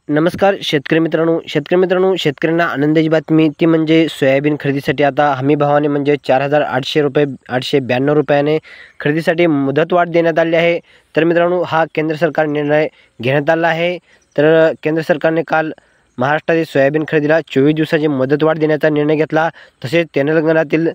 नमस्कार शेतकरी मित्रांनो, शेतकऱ्यांना आनंदाची बातमी ती म्हणजे सोयाबीन खरेदीसाठी आता हमी भावाने म्हणजे 4,800 रुपये 892 रुपयाने खरेदीसाठी मुदतवाढ देण्यात आली आहे। तर मित्रांनो, हा केंद्र सरकार निर्णय घेण्यात आला आहे। तर केंद्र सरकारने काल महाराष्ट्रातील सोयाबीन खरेदीला 24 दिवसाची मुदतवाढ देण्याचा निर्णय घेतला। तसेच तेलंगणातील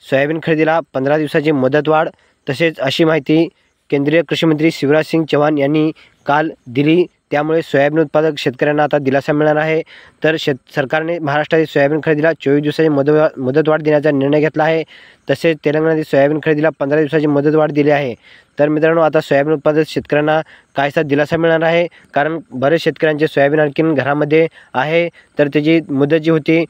सोयाबीन खरेदीला 15 दिवसाची मुदतवाढ, तसेच अशी माहिती केंद्रीय कृषी मंत्री शिवराज सिंग चौहान यांनी काल दिली। त्यामुळे सोयाबीन उत्पादक शेतकऱ्यांना आता दिलासा मिळणार आहे। तर सरकारने महाराष्ट्रातील सोयाबीन खरेदीला 24 दिवसाची मुदतवाढ देण्याचा निर्णय घेतला आहे। तसेच तेलंगणातील सोयाबीन खरेदीला 15 दिवसाची मुदतवाढ दिली आहे। तर मित्रांनो, आता सोयाबीन उत्पादक शेतकऱ्यांना काहीसा दिलासा मिळणार आहे, कारण बरेच शेतकऱ्यांचे सोयाबीन आणखीन घरामध्ये आहे। तर त्याची मुदत जी होती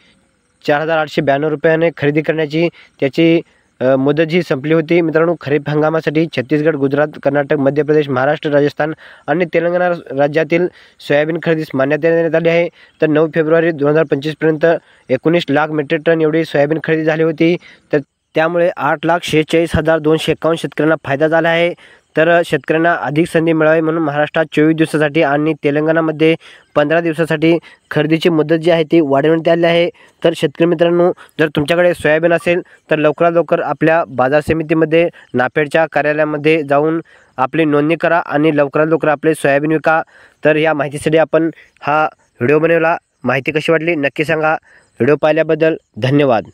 4,892 रुपयाने खरेदी करण्याची, त्याची मुदत जी संपली होती। मित्रांनो, खरीप हंगामासाठी छत्तीसगड, गुजरात, कर्नाटक, मध्य प्रदेश, महाराष्ट्र, राजस्थान आणि तेलंगणा राज्यातील सोयाबीन खरेदीस मान्यता देण्यात आली आहे। तर 9 फेब्रुवारी 2025 पर्यंत 19 लाख मेट्रिक टन एवढी सोयाबीन खरेदी झाली होती। तर त्यामुळे 8,46,251 शेतकऱ्यांना फायदा झाला आहे। तर शेतकऱ्यांना अधिक संधी मिळावी म्हणून महाराष्ट्रात 24 दिवसासाठी आणि तेलंगणामध्ये 15 दिवसासाठी खरेदीची मुदत जी आहे ती वाढवण्यात आली आहे। तर शेतकरी मित्रांनो, जर तुमच्याकडे सोयाबीन असेल तर लवकरात लवकर आपल्या बाजार समितीमध्ये, नाफेडच्या कार्यालयामध्ये जाऊन आपली नोंदणी करा आणि लवकरात लवकर आपले सोयाबीन विका। तर या माहितीसाठी आपण हा व्हिडिओ बनवला। माहिती कशी वाटली नक्की सांगा। व्हिडिओ पाहिल्याबद्दल धन्यवाद।